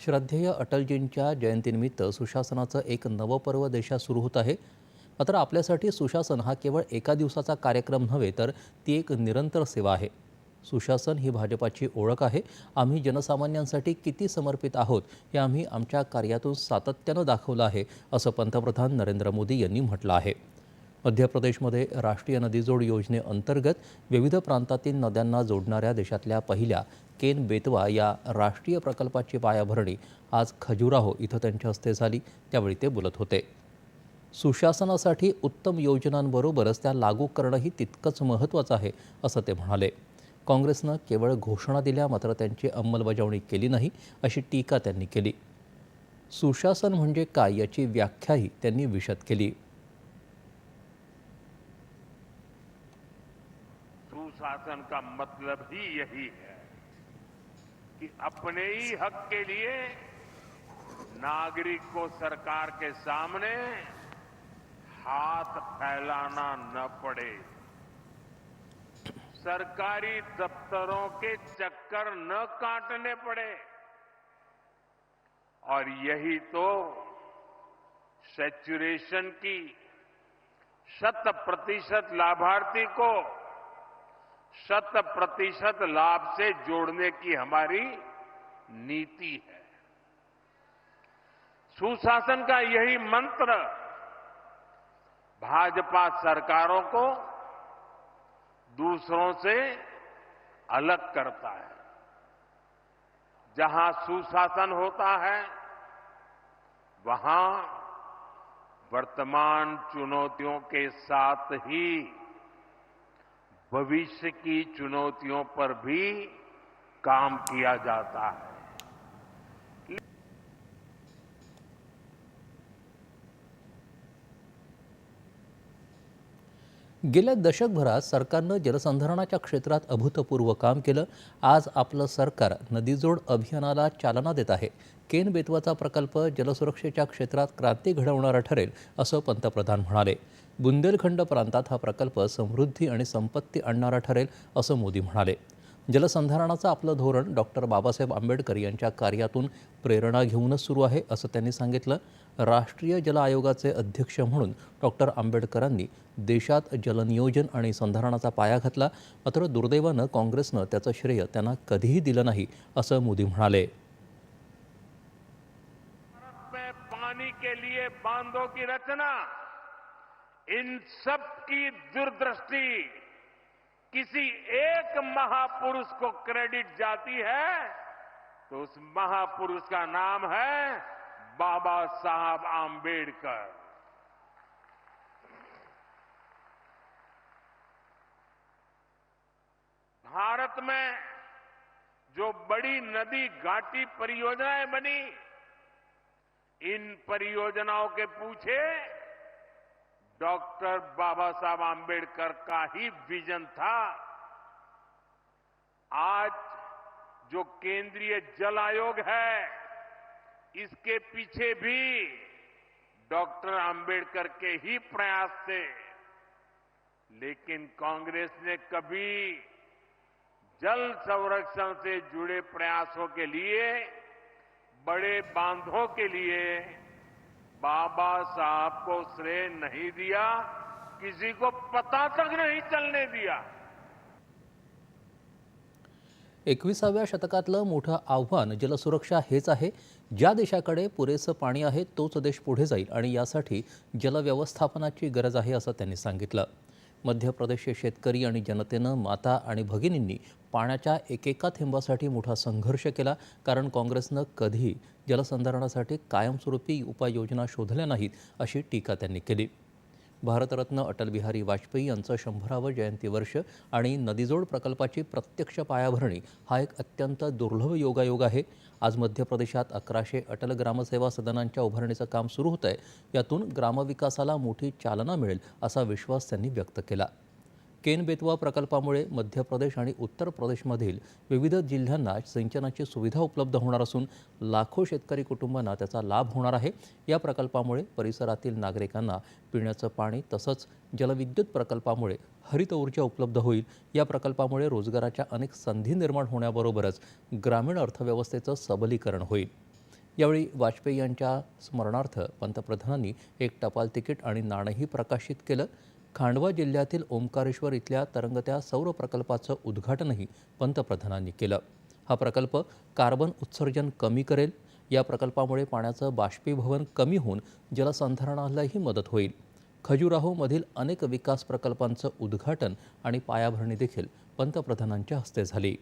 श्रद्धेय अटलजींच्या जयंतीनिमित्त सुशासनाचं एक नवपर्व देशात सुरू होत आहे. मात्र आपल्यासाठी सुशासन हा केवळ एका दिवसाचा कार्यक्रम नव्हे, तर ती एक निरंतर सेवा आहे. सुशासन ही भाजपाची ओळख आहे. आम्ही जनसामान्यांसाठी किती समर्पित आहोत हे आम्ही आमच्या कार्यातून सातत्यानं दाखवलं आहे, असं पंतप्रधान नरेंद्र मोदी यांनी म्हटलं आहे. मध्य प्रदेशमध्ये राष्ट्रीय नदीजोड योजनेअंतर्गत विविध प्रांतातील नद्यांना जोडणाऱ्या देशातल्या पहिल्या केन बेतवा या राष्ट्रीय प्रकल्पाची पायाभरणी आज खजुराहो इथं त्यांच्या हस्ते झाली. त्यावेळी ते बोलत होते. सुशासनासाठी उत्तम योजनांबरोबरच त्या लागू करणंही तितकंच महत्त्वाचं आहे, असं ते म्हणाले. काँग्रेसनं केवळ घोषणा दिल्या, मात्र त्यांची अंमलबजावणी केली नाही, अशी टीका त्यांनी केली. सुशासन म्हणजे काय याची व्याख्याही त्यांनी विशद केली. सुशासन का मतलब ही यही है कि अपने ही हक के लिए नागरिक को सरकार के सामने हाथ फैलाना न पड़े, सरकारी दफ्तरों के चक्कर न काटने पड़े। और यही तो सैचुरेशन की 100% लाभार्थी को 100% लाभ से जोड़ने की हमारी नीति है। सुशासन का यही मंत्र भाजपा सरकारों को दूसरों से अलग करता है। जहां सुशासन होता है, वहां वर्तमान चुनौतियों के साथ ही भविष्य की चुनौतियों पर भी काम किया जाता है। गेल्या दशकभरात सरकारनं जलसंधारणाच्या क्षेत्रात अभूतपूर्व काम केलं. आज आपलं सरकार नदीजोड अभियानाला चालना देत आहे. केन बेतवाचा प्रकल्प जलसुरक्षेच्या क्षेत्रात क्रांती घडवणारा ठरेल, असं पंतप्रधान म्हणाले. बुंदेलखंड प्रांतात हा प्रकल्प समृद्धी आणि संपत्ती आणणारा ठरेल, असं मोदी म्हणाले. जलसंधारणाचं आपलं धोरण डॉक्टर बाबासाहेब आंबेडकर यांच्या कार्यातून प्रेरणा घेऊनच सुरू आहे, असं त्यांनी सांगितलं. राष्ट्रीय जल आयोगाचे अध्यक्ष म्हणून डॉक्टर आंबेडकरांनी देशात जलनियोजन आणि संधारणाचा पाया घातला. मात्र दुर्दैवानं काँग्रेसनं त्याचं श्रेय त्यांना कधीही दिलं नाही, असं मोदी म्हणाले. भारत में पानी के लिए बांधों की रचना, इन सब की दूरदृष्टि किसी एक महापुरुष को क्रेडिट जाती है, तो उस महापुरुष का नाम है बाबा साहब आंबेडकर। भारत में जो बड़ी नदी घाटी परियोजनाएं बनी, इन परियोजनाओं के पीछे डॉक्टर बाबा साहब आंबेडकर का ही विजन था। आज जो केंद्रीय जल आयोग है, इसके पीछे भी डॉक्टर आंबेडकर के ही प्रयास थे। लेकिन कांग्रेस ने कभी जल संरक्षण से जुड़े प्रयासों के लिए, बड़े बांधों के लिए बाबा साहब को श्रेय नहीं दिया, किसी को पता तक नहीं चलने दिया। 21व्या शतकातलं मोठं आव्हान जलसुरक्षा हेच आहे. ज्या देशाकडे पुरेसं पाणी आहे तोच देश पुढे जाईल आणि यासाठी जलव्यवस्थापनाची गरज आहे, असं त्यांनी सांगितलं. मध्य प्रदेशचे शेतकरी आणि जनतेनं माता आणि भगिनींनी पाण्याच्या एकेका थेंबासाठी मोठा संघर्ष केला, कारण काँग्रेसनं कधी जलसंधारणासाठी कायमस्वरूपी उपाययोजना शोधल्या नाहीत, अशी टीका त्यांनी केली. भारतरत्न अटल बिहारी वाजपेयी यांचं 100वे जयंती वर्ष आणि नदीजोड प्रकल्पाची प्रत्यक्ष पायाभरणी हा एक अत्यंत दुर्लभ योगायोग आहे. आज मध्य प्रदेशात 1100 अटल ग्रामसेवा सदनांच्या उभारणीचं काम सुरू होतं आहे. यातून ग्रामविकासाला मोठी चालना मिळेल, असा विश्वास त्यांनी व्यक्त केला. केन बेतवा प्रकल्पामुळे मध्य प्रदेश आणि उत्तर प्रदेशमधील विविध जिल्ह्यांना सिंचनाची सुविधा उपलब्ध होणार असून लाखो शेतकरी कुटुंबांना त्याचा लाभ होणार आहे. या प्रकल्पामुळे परिसरातील नागरिकांना पिण्याचं पाणी तसंच जलविद्युत प्रकल्पामुळे हरित ऊर्जा उपलब्ध होईल. या प्रकल्पामुळे रोजगाराच्या अनेक संधी निर्माण होण्याबरोबरच ग्रामीण अर्थव्यवस्थेचं सबलीकरण होईल. यावेळी वाजपेयी यांच्या स्मरणार्थ पंतप्रधानांनी एक टपाल तिकीट आणि नाणंही प्रकाशित केलं. खांडवा जिल्ह्यातील ओंकारेश्वर इथल्या तरंगत्या सौर प्रकल्पाचं उद्घाटनही पंतप्रधानांनी केलं. हा प्रकल्प कार्बन उत्सर्जन कमी करेल. या प्रकल्पामुळे पाण्याचं बाष्पीभवन कमी होऊन जलसंधारणालाही मदत होईल. खजुराहोमधील अनेक विकास प्रकल्पांचं उद्घाटन आणि पायाभरणी देखील पंतप्रधानांच्या हस्ते झाली.